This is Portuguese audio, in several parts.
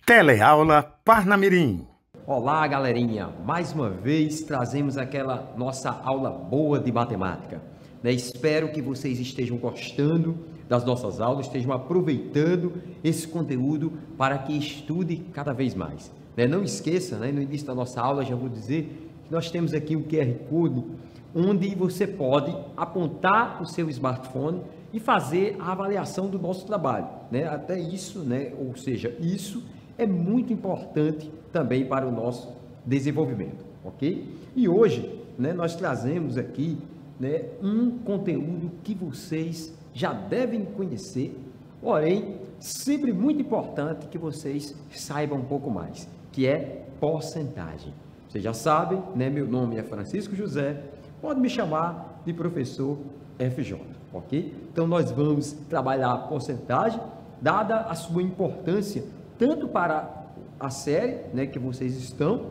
Teleaula Parnamirim. Olá, galerinha! Mais uma vez trazemos aquela nossa aula boa de matemática. Espero que vocês estejam gostando das nossas aulas, estejam aproveitando esse conteúdo para que estude cada vez mais. Não esqueça, no início da nossa aula já vou dizer que nós temos aqui um QR Code onde você pode apontar o seu smartphone e fazer a avaliação do nosso trabalho. Até isso, ou seja, isso é muito importante também para o nosso desenvolvimento, ok? E hoje, nós trazemos aqui, um conteúdo que vocês já devem conhecer, porém, sempre muito importante que vocês saibam um pouco mais, que é porcentagem. Vocês já sabem, meu nome é Francisco José, pode me chamar de professor FJ, ok? Então, nós vamos trabalhar a porcentagem, dada a sua importância, tanto para a série, que vocês estão,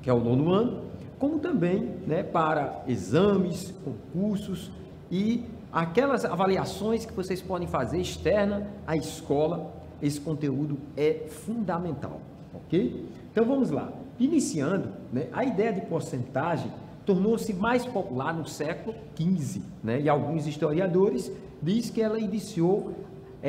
que é o 9º ano, como também, para exames, concursos e aquelas avaliações que vocês podem fazer externa à escola. Esse conteúdo é fundamental, ok? Então, vamos lá. Iniciando, a ideia de porcentagem tornou-se mais popular no século XV, e alguns historiadores dizem que ela iniciou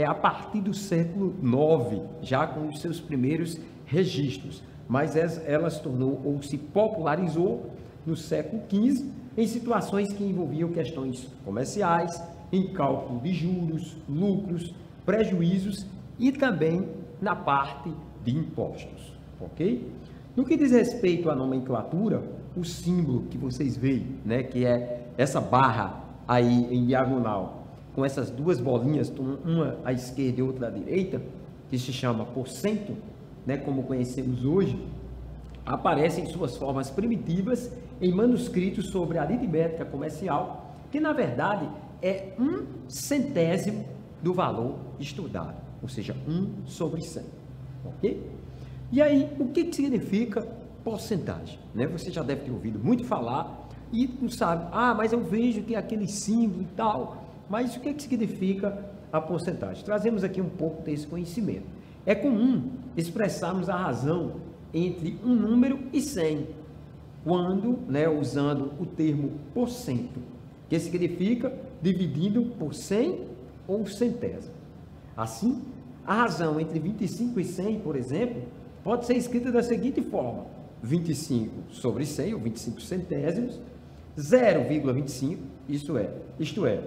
a partir do século IX, já com os seus primeiros registros, mas ela se tornou ou se popularizou no século XV em situações que envolviam questões comerciais, em cálculo de juros, lucros, prejuízos e também na parte de impostos, ok? No que diz respeito à nomenclatura, o símbolo que vocês veem, que é essa barra aí em diagonal, com essas duas bolinhas, uma à esquerda e outra à direita, que se chama porcento, como conhecemos hoje, aparece em suas formas primitivas em manuscritos sobre aritmética comercial, que na verdade é 1/100º do valor estudado, ou seja, 1/100, ok? E aí, o que significa porcentagem? Você já deve ter ouvido muito falar e não sabe, mas eu vejo que aquele símbolo e tal. Mas o que significa a porcentagem? Trazemos aqui um pouco desse conhecimento. É comum expressarmos a razão entre um número e 100, quando, usando o termo porcento, que significa dividido por 100 ou centésimo. Assim, a razão entre 25 e 100, por exemplo, pode ser escrita da seguinte forma: 25 sobre 100, ou 25 centésimos, 0,25, isto é,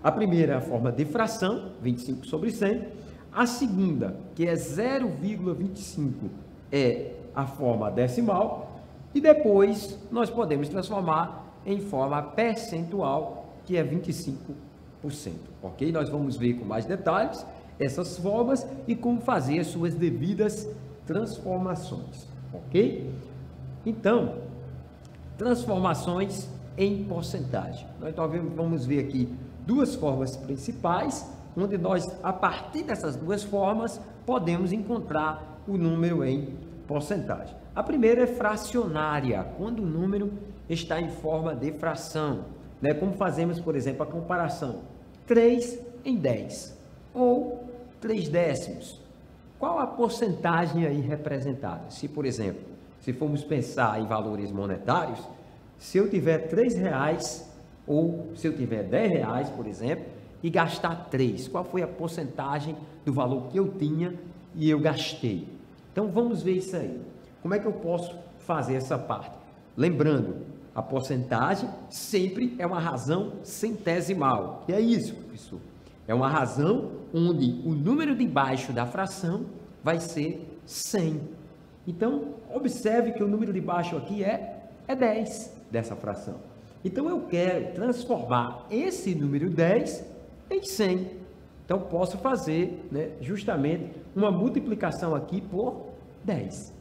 a primeira é a forma de fração, 25 sobre 100. A segunda, que é 0,25, é a forma decimal. E depois, nós podemos transformar em forma percentual, que é 25%. Ok? Nós vamos ver com mais detalhes essas formas e como fazer as suas devidas transformações. Ok? Então, transformações em porcentagem. Nós vamos ver aqui duas formas principais, onde nós, a partir dessas duas formas, podemos encontrar o número em porcentagem. A primeira é fracionária, quando o número está em forma de fração, como fazemos, por exemplo, a comparação 3 em 10, ou 3 décimos. Qual a porcentagem aí representada? Se, por exemplo, se formos pensar em valores monetários, se eu tiver R$3, ou se eu tiver R$10, por exemplo, e gastar 3, qual foi a porcentagem do valor que eu tinha e eu gastei? Então, vamos ver isso aí. Como é que eu posso fazer essa parte? Lembrando, a porcentagem sempre é uma razão centesimal. E é isso, professor. É uma razão onde o número de baixo da fração vai ser 100. Então, observe que o número de baixo aqui é 10 dessa fração. Então, eu quero transformar esse número 10 em 100. Então, posso fazer, justamente uma multiplicação aqui por 10.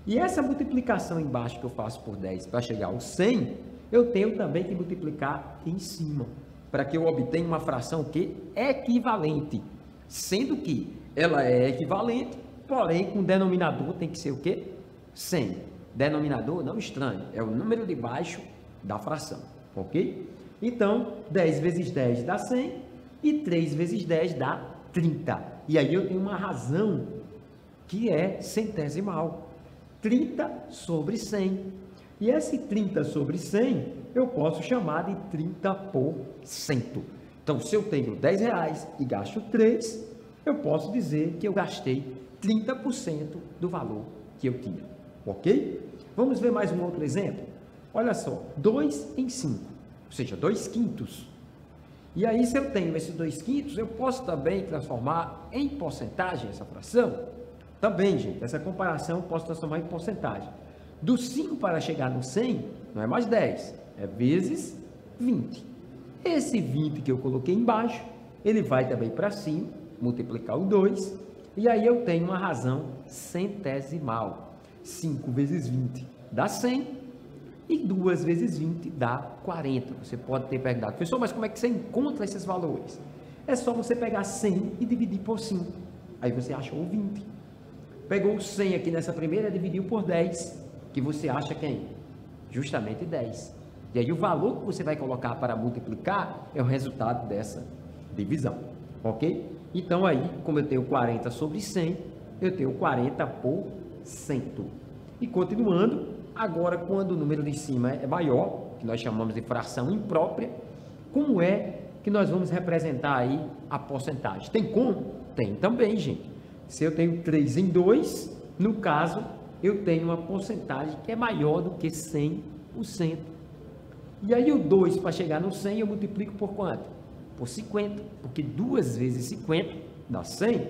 E essa multiplicação embaixo que eu faço por 10 para chegar ao 100, eu tenho também que multiplicar em cima, para que eu obtenha uma fração que é equivalente, sendo que ela é equivalente, porém, com o denominador tem que ser o quê? 100. Denominador, não estranho, é o número de baixo da fração, ok? Então, 10 vezes 10 dá 100 e 3 vezes 10 dá 30. E aí eu tenho uma razão que é centesimal. 30 sobre 100. E esse 30 sobre 100, eu posso chamar de 30%. Então, se eu tenho R$10 e gasto 3, eu posso dizer que eu gastei 30% do valor que eu tinha. Ok? Vamos ver mais um outro exemplo? Olha só, 2 em 5, ou seja, 2/5. E aí, se eu tenho esses 2/5, eu posso também transformar em porcentagem essa fração? Também, gente, essa comparação eu posso transformar em porcentagem. Do 5 para chegar no 100, não é mais 10, é vezes 20. Esse 20 que eu coloquei embaixo, ele vai também para cima, multiplicar o 2, e aí eu tenho uma razão centesimal. 5 vezes 20 dá 100, e 2 vezes 20 dá 40. Você pode ter perguntado, professor, mas como é que você encontra esses valores? É só você pegar 100 e dividir por 5. Aí você achou o 20. Pegou o 100 aqui nessa primeira, dividiu por 10, que você acha quem? Justamente 10. E aí o valor que você vai colocar para multiplicar é o resultado dessa divisão. Ok? Então aí, como eu tenho 40 sobre 100, eu tenho 40%. E continuando, agora quando o número de cima é maior, que nós chamamos de fração imprópria, como é que nós vamos representar aí a porcentagem? Tem como? Tem também, gente. Se eu tenho 3 em 2, no caso, eu tenho uma porcentagem que é maior do que 100%. E aí o 2, para chegar no 100, eu multiplico por quanto? Por 50, porque 2 vezes 50 dá 100.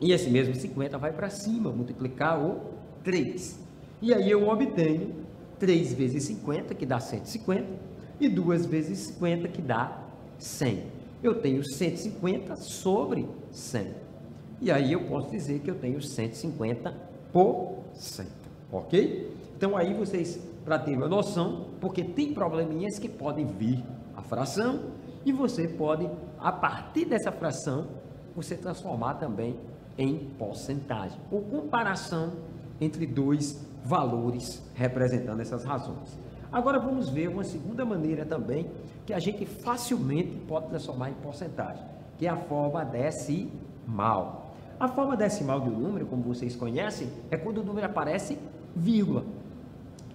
E esse mesmo 50 vai para cima, multiplicar o 3. E aí eu obtenho 3 vezes 50, que dá 150, e 2 vezes 50, que dá 100. Eu tenho 150 sobre 100. E aí eu posso dizer que eu tenho 150%. Ok? Então aí vocês, para ter uma noção, porque tem probleminhas que podem vir a fração, e você pode, a partir dessa fração, você transformar também em porcentagem, ou comparação entre dois valores representando essas razões. Agora vamos ver uma segunda maneira também, que a gente facilmente pode transformar em porcentagem, que é a forma decimal. A forma decimal de um número, como vocês conhecem, é quando o número aparece vírgula.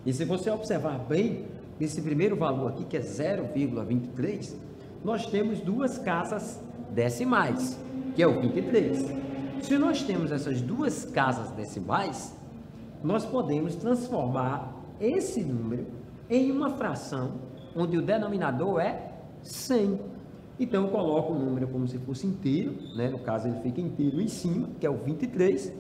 E se você observar bem, esse primeiro valor aqui, que é 0,23, nós temos duas casas decimais, que é o 23. Se nós temos essas duas casas decimais, nós podemos transformar esse número em uma fração onde o denominador é 100. Então, eu coloco o número como se fosse inteiro, né? No caso, ele fica inteiro em cima, que é o 23,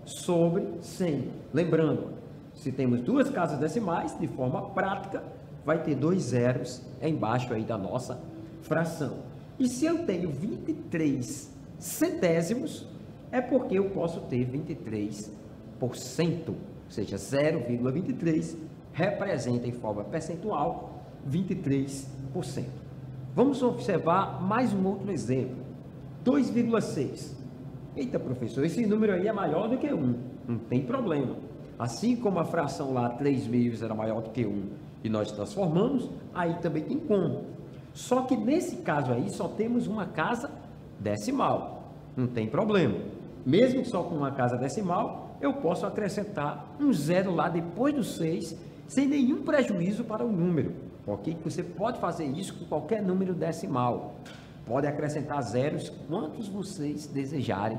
sobre 100. Lembrando, se temos duas casas decimais, de forma prática, vai ter 2 zeros embaixo aí da nossa fração. E se eu tenho 23 centésimos, é porque eu posso ter 23%, ou seja, 0,23 representa em forma percentual 23%. Vamos observar mais um outro exemplo, 2,6. Eita, professor, esse número aí é maior do que 1, não tem problema. Assim como a fração lá, 3/2 era maior do que 1, e nós transformamos, aí também tem como. Só que nesse caso aí, só temos uma casa decimal, não tem problema. Mesmo só com uma casa decimal, eu posso acrescentar um zero lá depois do 6, sem nenhum prejuízo para o número, ok? Você pode fazer isso com qualquer número decimal. Pode acrescentar zeros quantos vocês desejarem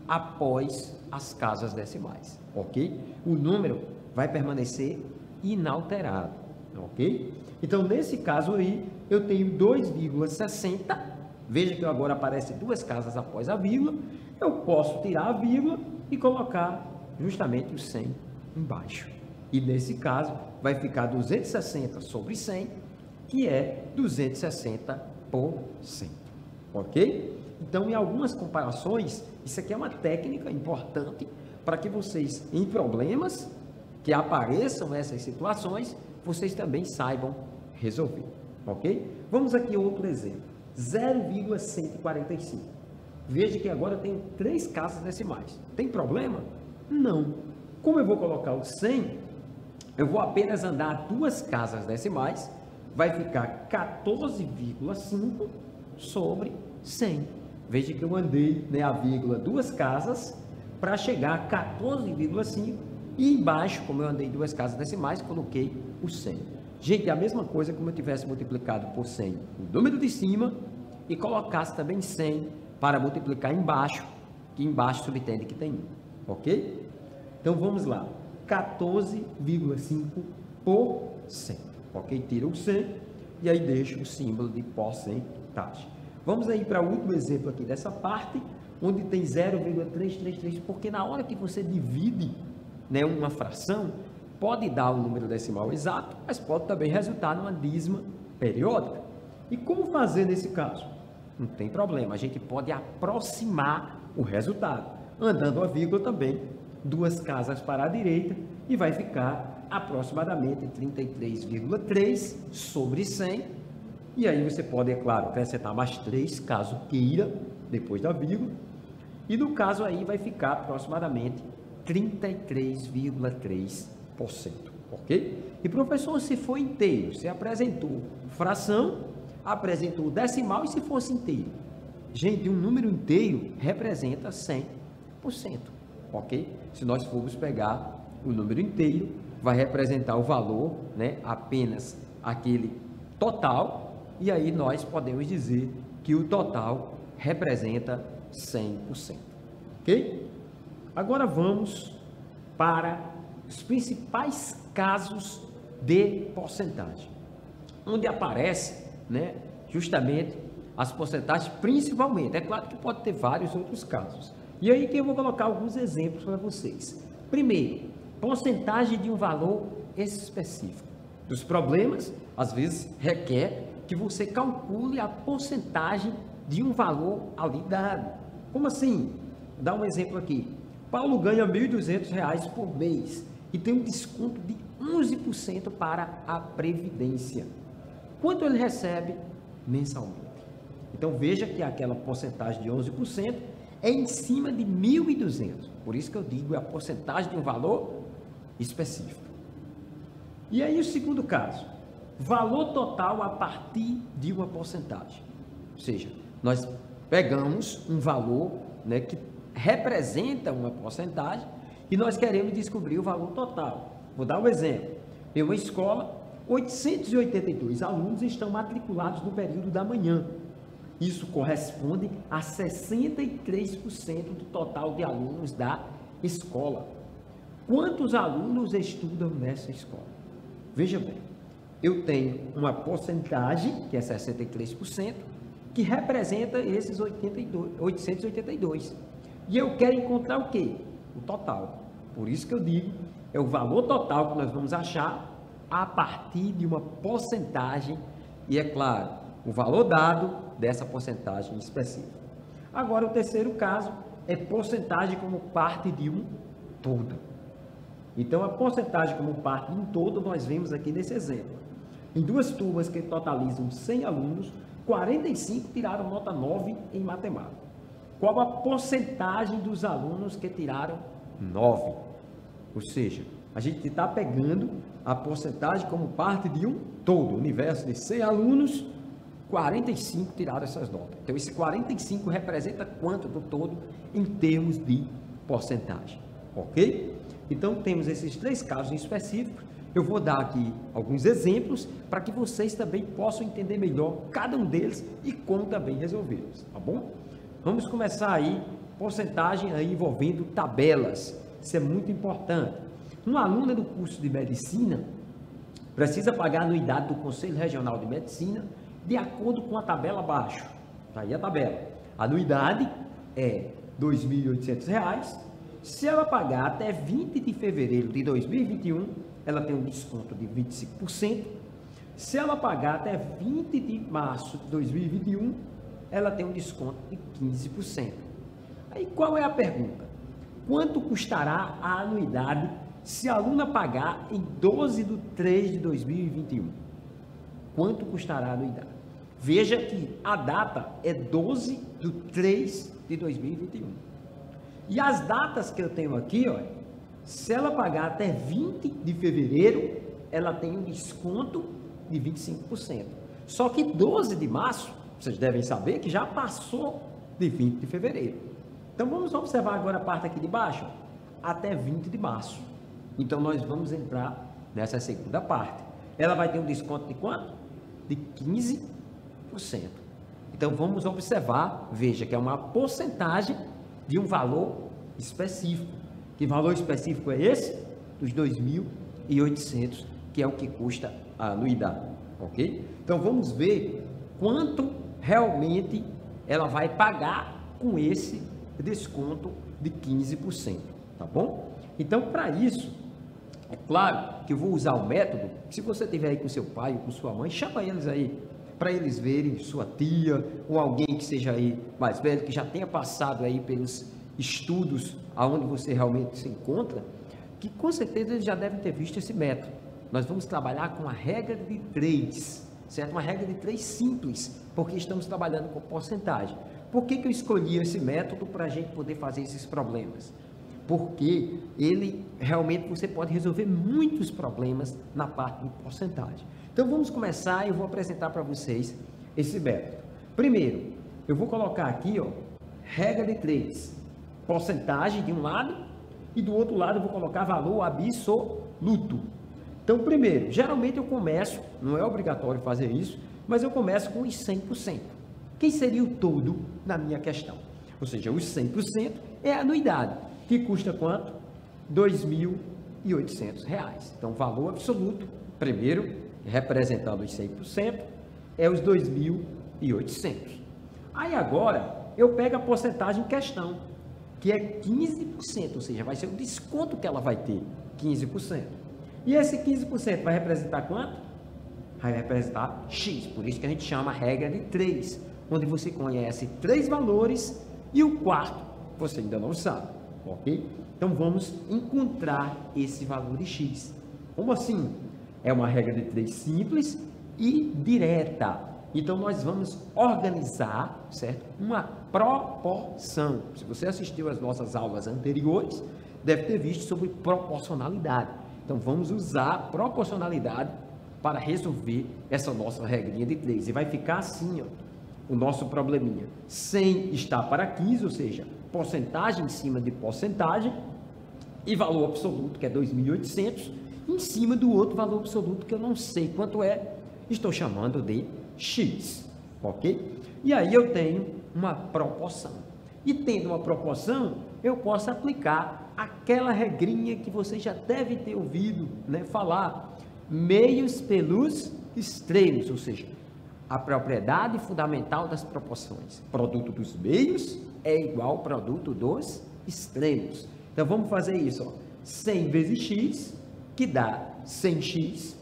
após as casas decimais, ok? O número vai permanecer inalterado, ok? Então, nesse caso aí, eu tenho 2,60. Veja que agora aparece duas casas após a vírgula. Eu posso tirar a vírgula e colocar justamente o 100 embaixo. E nesse caso, vai ficar 260 sobre 100, que é 260%. Ok? Então, em algumas comparações, isso aqui é uma técnica importante para que vocês, em problemas que apareçam essas situações, vocês também saibam resolver. Ok? Vamos aqui a outro exemplo. 0,145. Veja que agora eu tenho 3 casas decimais. Tem problema? Não. Como eu vou colocar o 100, eu vou apenas andar 2 casas decimais, vai ficar 14,5 sobre 100. Veja que eu andei, né, a vírgula 2 casas, para chegar a 14,5 e embaixo, como eu andei 2 casas decimais, coloquei o 100. Gente, é a mesma coisa como eu tivesse multiplicado por 100 o número de cima e colocasse também 100 para multiplicar embaixo, que embaixo subtende que tem 1, ok? Então vamos lá, 14,5 por 100, ok? Tira o 100 e aí deixa o símbolo de porcentagem. Vamos aí para o último exemplo aqui dessa parte, onde tem 0,333, porque na hora que você divide, né, uma fração, pode dar o número decimal exato, mas pode também resultar numa dízima periódica. E como fazer nesse caso? Não tem problema, a gente pode aproximar o resultado, andando a vírgula também, 2 casas para a direita, e vai ficar aproximadamente 33,3 sobre 100, e aí você pode, é claro, acrescentar mais 3, caso queira, depois da vírgula, e no caso aí vai ficar aproximadamente 33,3%, ok? E professor, se for inteiro, você apresentou fração, apresentou decimal e se fosse inteiro? Gente, um número inteiro representa 100%, ok? Se nós formos pegar o número inteiro, vai representar o valor, né, apenas aquele total, e aí nós podemos dizer que o total representa 100%, ok? Agora vamos para os principais casos de porcentagem, onde aparece, né, justamente as porcentagens, principalmente. É claro que pode ter vários outros casos. E aí que eu vou colocar alguns exemplos para vocês. Primeiro, porcentagem de um valor específico. Dos problemas, às vezes, requer que você calcule a porcentagem de um valor ali dado. Como assim? Vou dar um exemplo aqui. Paulo ganha R$ 1.200 por mês e tem um desconto de 11% para a Previdência. Quanto ele recebe mensalmente? Então, veja que aquela porcentagem de 11% é em cima de 1.200. Por isso que eu digo, é a porcentagem de um valor específico. E aí o segundo caso, valor total a partir de uma porcentagem. Ou seja, nós pegamos um valor, né, que representa uma porcentagem e nós queremos descobrir o valor total. Vou dar um exemplo. Em uma escola, 882 alunos estão matriculados no período da manhã. Isso corresponde a 63% do total de alunos da escola. Quantos alunos estudam nessa escola? Veja bem, eu tenho uma porcentagem, que é 63%, que representa esses 882. E eu quero encontrar o quê? O total. Por isso que eu digo, é o valor total que nós vamos achar a partir de uma porcentagem e, é claro, o valor dado dessa porcentagem específica. Agora, o terceiro caso é porcentagem como parte de um todo. Então, a porcentagem como parte de um todo, nós vemos aqui nesse exemplo. Em 2 turmas que totalizam 100 alunos, 45 tiraram nota 9 em matemática. Qual a porcentagem dos alunos que tiraram 9? Ou seja, a gente está pegando a porcentagem como parte de um todo. O universo de 100 alunos, 45 tiraram essas notas. Então, esse 45 representa quanto do todo em termos de porcentagem, ok? Então, temos esses 3 casos específicos. Eu vou dar aqui alguns exemplos para que vocês também possam entender melhor cada um deles e como também resolvê-los, tá bom? Vamos começar aí, porcentagem aí envolvendo tabelas. Isso é muito importante. Um aluno do curso de medicina precisa pagar a anuidade do Conselho Regional de Medicina de acordo com a tabela abaixo. Está aí a tabela. A anuidade é R$ 2.800. Se ela pagar até 20 de fevereiro de 2021, ela tem um desconto de 25%. Se ela pagar até 20 de março de 2021, ela tem um desconto de 15%. Aí qual é a pergunta? Quanto custará a anuidade se a aluna pagar em 12 de 3 de 2021? Quanto custará a anuidade? Veja que a data é 12 de 3 de 2021. E as datas que eu tenho aqui, ó, se ela pagar até 20 de fevereiro, ela tem um desconto de 25%. Só que 12 de março, vocês devem saber que já passou de 20 de fevereiro. Então vamos observar agora a parte aqui de baixo, até 20 de março. Então nós vamos entrar nessa segunda parte. Ela vai ter um desconto de quanto? De 15%. Então vamos observar, veja que é uma porcentagem de um valor específico. Que valor específico é esse? Dos 2.800, que é o que custa a anuidade, ok? Então vamos ver quanto realmente ela vai pagar com esse desconto de 15%, tá bom? Então, para isso, é claro que eu vou usar o método, se você estiver aí com seu pai ou com sua mãe, chama eles aí, para eles verem, sua tia, ou alguém que seja aí mais velho, que já tenha passado aí pelos estudos aonde você realmente se encontra, que com certeza eles já devem ter visto esse método. Nós vamos trabalhar com a regra de 3, certo? Uma regra de 3 simples, porque estamos trabalhando com porcentagem. Por que eu escolhi esse método para a gente poder fazer esses problemas? Porque ele realmente você pode resolver muitos problemas na parte de porcentagem. Então vamos começar e eu vou apresentar para vocês esse método. Primeiro, eu vou colocar aqui, ó, regra de 3, porcentagem de um lado e do outro lado eu vou colocar valor absoluto. Então, primeiro, geralmente eu começo, não é obrigatório fazer isso, mas eu começo com os 100%. Quem seria o todo na minha questão? Ou seja, os 100% é a anuidade, que custa quanto? R$ 2.800. Então, valor absoluto, primeiro, representando os 100%, é os 2.800. Aí agora, eu pego a porcentagem em questão, que é 15%, ou seja, vai ser o desconto que ela vai ter, 15%. E esse 15% vai representar quanto? Vai representar X, por isso que a gente chama a regra de 3, onde você conhece 3 valores e o quarto você ainda não sabe, ok? Então vamos encontrar esse valor de X. Como assim? É uma regra de 3 simples e direta. Então nós vamos organizar, certo? Uma proporção. Se você assistiu às nossas aulas anteriores, deve ter visto sobre proporcionalidade. Então vamos usar a proporcionalidade para resolver essa nossa regrinha de 3. E vai ficar assim, ó, o nosso probleminha. 100 está para 15, ou seja, porcentagem em cima de porcentagem, e valor absoluto, que é 2.800, em cima do outro valor absoluto, que eu não sei quanto é, estou chamando de X, ok? E aí eu tenho uma proporção. E tendo uma proporção, eu posso aplicar aquela regrinha que você já deve ter ouvido, né, falar, meios pelos extremos, ou seja, a propriedade fundamental das proporções. Produto dos meios é igual ao produto dos extremos. Então vamos fazer isso, ó. 100 vezes x, que dá 100x,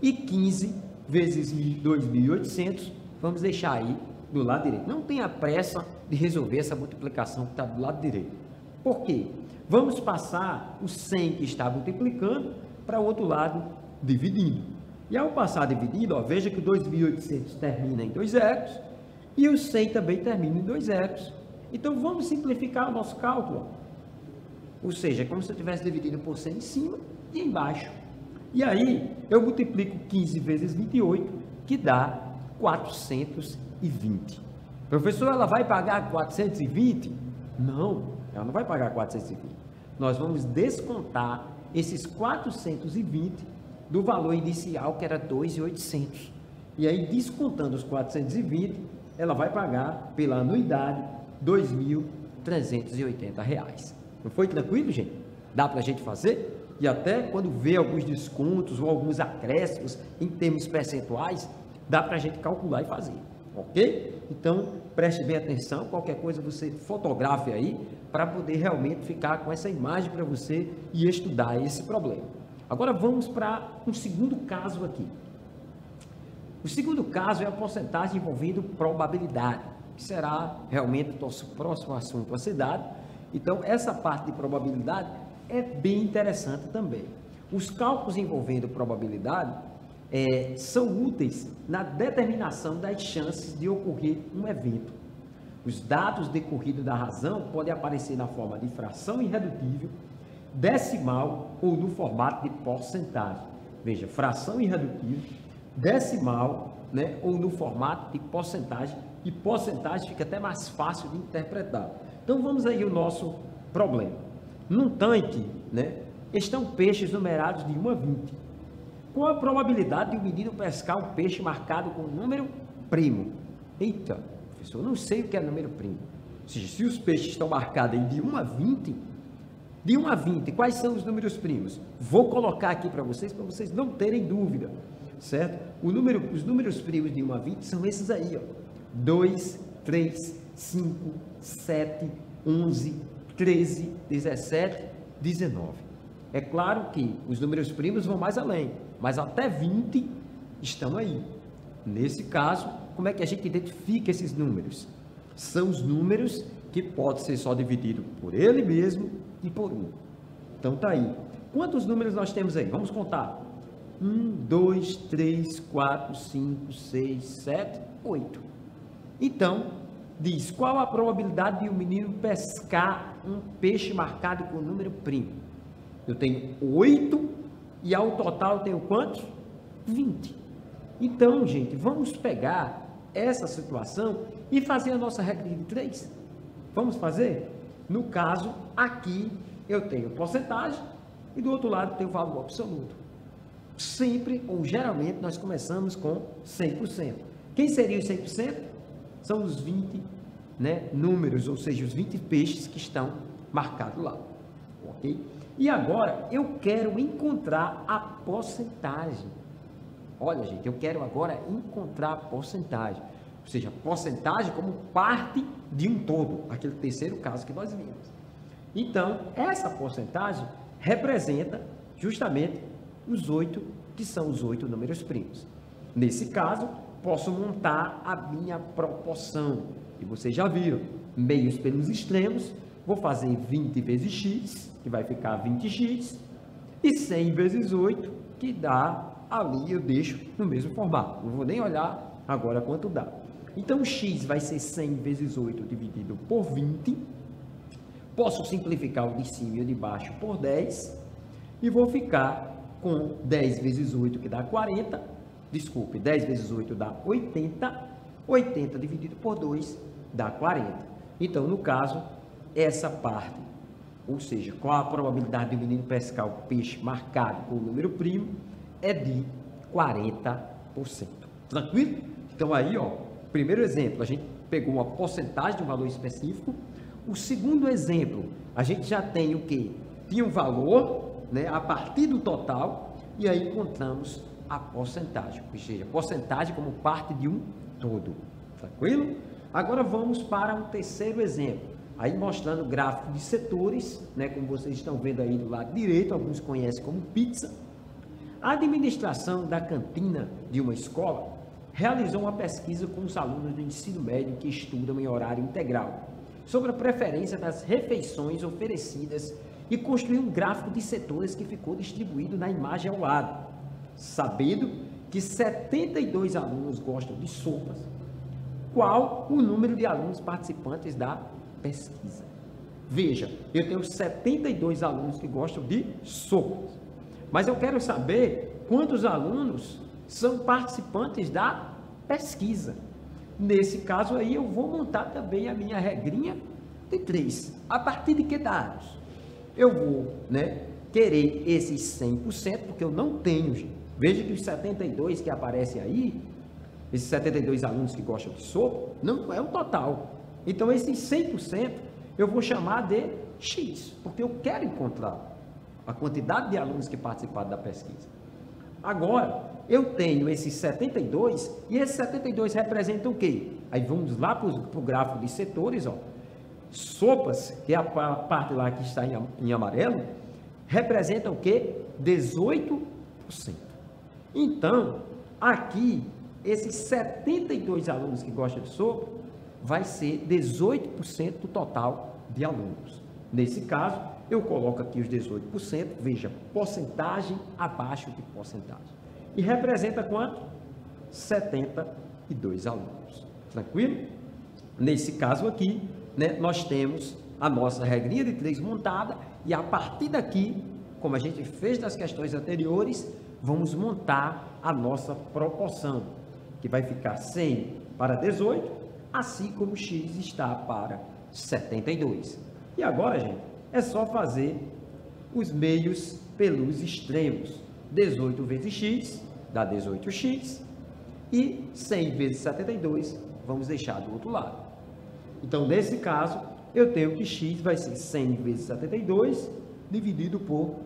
e 15 vezes 2.800, vamos deixar aí do lado direito. Não tenha pressa de resolver essa multiplicação que está do lado direito. Por quê? Vamos passar o 100 que está multiplicando para o outro lado dividindo. E ao passar dividindo, ó, veja que o 2.800 termina em 2 zeros e o 100 também termina em 2 zeros. Então vamos simplificar o nosso cálculo. Ou seja, é como se eu tivesse dividido por 100 em cima e embaixo. E aí eu multiplico 15 vezes 28, que dá 420. Professor, ela vai pagar 420? Não, ela não vai pagar 420. Nós vamos descontar esses 420 do valor inicial, que era 2.800. E aí, descontando os 420, ela vai pagar pela anuidade R$ 2.380. Não foi tranquilo, gente? Dá para a gente fazer? E até quando vê alguns descontos ou alguns acréscimos em termos percentuais, dá para a gente calcular e fazer, ok? Então, preste bem atenção, qualquer coisa você fotografe aí, para poder realmente ficar com essa imagem para você e estudar esse problema. Agora vamos para um segundo caso aqui. O segundo caso é a porcentagem envolvendo probabilidade, que será realmente o nosso próximo assunto a ser dado. Então, essa parte de probabilidade é bem interessante também. Os cálculos envolvendo probabilidade são úteis na determinação das chances de ocorrer um evento. Os dados decorridos da razão podem aparecer na forma de fração irredutível, decimal ou no formato de porcentagem. Veja, fração irredutível, decimal, né, ou no formato de porcentagem, e porcentagem fica até mais fácil de interpretar. Então vamos aí ao nosso problema. Num tanque, né, estão peixes numerados de 1 a 20. Qual a probabilidade de o menino pescar um peixe marcado com número primo? Eita, professor, eu não sei o que é número primo. Ou seja, se os peixes estão marcados de 1 a 20, de 1 a 20, quais são os números primos? Vou colocar aqui para vocês não terem dúvida, certo? Os números primos de 1 a 20 são esses aí, ó. 2, 3, 5, 7, 11, 13, 17, 19. É claro que os números primos vão mais além, mas até 20 estão aí. Nesse caso, como é que a gente identifica esses números? São os números que pode ser só dividido por ele mesmo e por 1. Então tá aí. Quantos números nós temos aí? Vamos contar. 1, 2, 3, 4, 5, 6, 7, 8. Então, diz, qual a probabilidade de um menino pescar um peixe marcado com número primo? Eu tenho 8 e ao total eu tenho quantos? 20. Então, gente, vamos pegar essa situação e fazer a nossa regra de 3. Vamos fazer? No caso, aqui eu tenho porcentagem e do outro lado tem o valor absoluto. Sempre, ou geralmente, nós começamos com 100%. Quem seria os 100%? São os 20, né, números, ou seja, os 20 peixes que estão marcados lá. Ok? E agora, eu quero encontrar a porcentagem. Olha, gente, eu quero agora encontrar a porcentagem. Ou seja, porcentagem como parte de um todo, aquele terceiro caso que nós vimos. Então, essa porcentagem representa justamente os 8, que são os 8 números primos. Nesse caso, posso montar a minha proporção. E vocês já viram, meios pelos extremos, vou fazer 20 vezes x, que vai ficar 20x, e 100 vezes 8, que dá ali, eu deixo no mesmo formato. Não vou nem olhar agora quanto dá. Então, x vai ser 100 vezes 8 dividido por 20. Posso simplificar o de cima e o de baixo por 10. E vou ficar com 10 vezes 8, que dá 40. Desculpe, 10 vezes 8 dá 80. 80 dividido por 2 dá 40. Então, no caso, essa parte, ou seja, qual a probabilidade de o menino pescar o peixe marcado com o número primo, é de 40%. Tranquilo? Então, aí, ó, primeiro exemplo, a gente pegou uma porcentagem de um valor específico. O segundo exemplo, a gente já tem o quê? Tinha um valor, né, a partir do total, e aí encontramos a porcentagem, ou seja, porcentagem como parte de um todo. Tranquilo? Agora vamos para um terceiro exemplo, aí mostrando o gráfico de setores, né, como vocês estão vendo aí do lado direito, alguns conhecem como pizza. A administração da cantina de uma escola realizou uma pesquisa com os alunos do ensino médio que estudam em horário integral, sobre a preferência das refeições oferecidas e construiu um gráfico de setores que ficou distribuído na imagem ao lado, sabendo que 72 alunos gostam de sopas. Qual o número de alunos participantes da pesquisa? Veja, eu tenho 72 alunos que gostam de sopas, mas eu quero saber quantos alunos são participantes da pesquisa. Nesse caso aí, eu vou montar também a minha regrinha de 3. A partir de que dados? Eu vou, né, querer esses 100%, porque eu não tenho, gente. Veja que os 72 que aparecem aí, esses 72 alunos que gostam de sopa, não é o total. Então, esses 100% eu vou chamar de X, porque eu quero encontrar a quantidade de alunos que participaram da pesquisa. Agora, eu tenho esses 72, e esses 72 representam o quê? Aí vamos lá para o gráfico de setores, ó. Sopas, que é a parte lá que está em amarelo, representa o quê? 18%. Então, aqui, esses 72 alunos que gostam de sopa, vai ser 18% do total de alunos. Nesse caso, eu coloco aqui os 18%, veja, porcentagem abaixo de porcentagem. E representa quanto? 72 alunos. Tranquilo? Nesse caso aqui, né, nós temos a nossa regrinha de 3 montada, e a partir daqui, como a gente fez nas questões anteriores, vamos montar a nossa proporção, que vai ficar 100 para 18, assim como x está para 72. E agora, gente, é só fazer os meios pelos extremos. 18 vezes x dá 18x e 100 vezes 72 vamos deixar do outro lado. Então, nesse caso, eu tenho que x vai ser 100 vezes 72 dividido por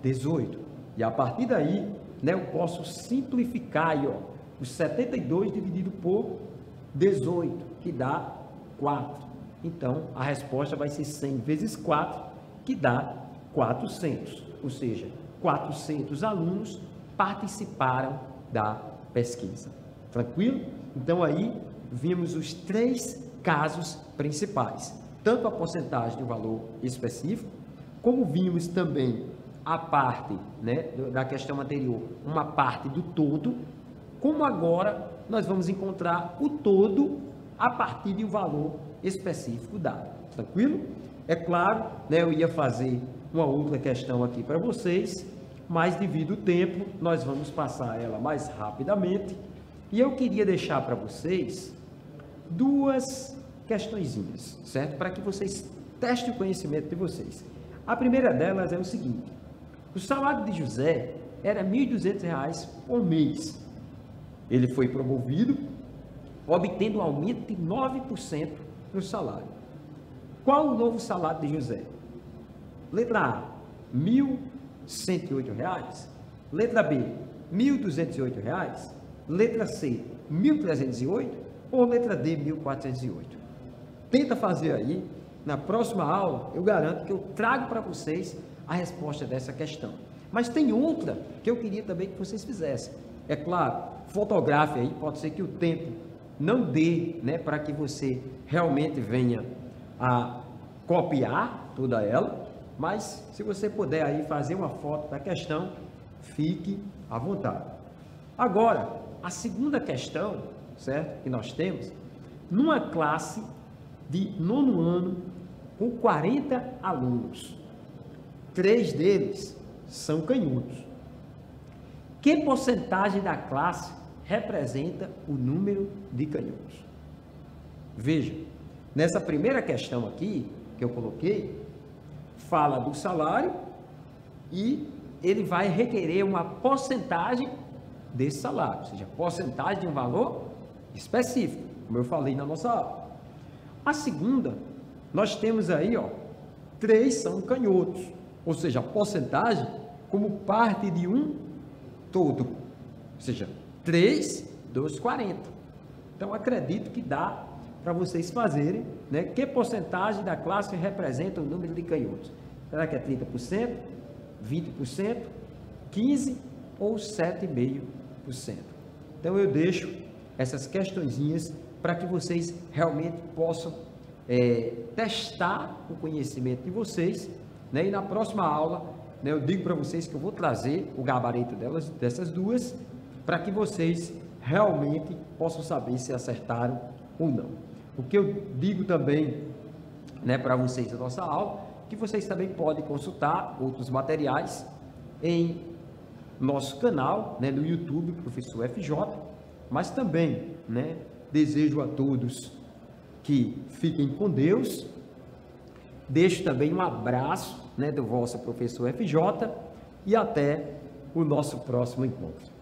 18. E a partir daí, né, eu posso simplificar aí, ó, os 72 dividido por 18, que dá 4. Então, a resposta vai ser 100 vezes 4, que dá 400. Ou seja, 400 alunos participaram da pesquisa. Tranquilo? Então, aí vimos os 3 casos principais. Tanto a porcentagem de um valor específico, como vimos também a parte, né, da questão anterior, uma parte do todo, como agora nós vamos encontrar o todo a partir de um valor específico dado. Tranquilo? É claro, né, eu ia fazer uma outra questão aqui para vocês, mas devido ao tempo, nós vamos passar ela mais rapidamente. E eu queria deixar para vocês 2 questõezinhas, certo? Para que vocês testem o conhecimento de vocês. A primeira delas é o seguinte: o salário de José era R$ 1.200 por mês. Ele foi promovido, obtendo um aumento de 9% no salário. Qual o novo salário de José? Letra A, R$ 1.108. Letra B, R$ 1.208. Letra C, R$ 1.308. Ou letra D, R$ 1.408. Tenta fazer aí. Na próxima aula, eu garanto que eu trago para vocês a resposta dessa questão. Mas tem outra que eu queria também que vocês fizessem. É claro, fotografe aí, pode ser que o tempo não dê, né, para que você realmente venha a copiar toda ela, mas se você puder aí fazer uma foto da questão, fique à vontade. Agora, a segunda questão, certo, que nós temos, numa classe de 9º ano, com 40 alunos, 3 deles são canhotos. Que porcentagem da classe representa o número de canhotos? Veja, nessa primeira questão aqui, que eu coloquei, fala do salário e ele vai requerer uma porcentagem desse salário, ou seja, porcentagem de um valor específico, como eu falei na nossa aula. A segunda, nós temos aí, ó, 3 são canhotos, ou seja, a porcentagem como parte de um todo, ou seja, 3 dos 40. Então, acredito que dá para vocês fazerem, né? Que porcentagem da classe representa o número de canhotos? Será que é 30%, 20%, 15% ou 7,5%? Então, eu deixo essas questõezinhas para que vocês realmente possam testar o conhecimento de vocês, né? E na próxima aula, né, eu digo para vocês que eu vou trazer o gabarito dessas 2, para que vocês realmente possam saber se acertaram ou não. O que eu digo também, né, para vocês da nossa aula, que vocês também podem consultar outros materiais em nosso canal, né, no YouTube, Professor FJ, mas também, né, desejo a todos que fiquem com Deus. Deixo também um abraço, né, do vosso Professor FJ e até o nosso próximo encontro.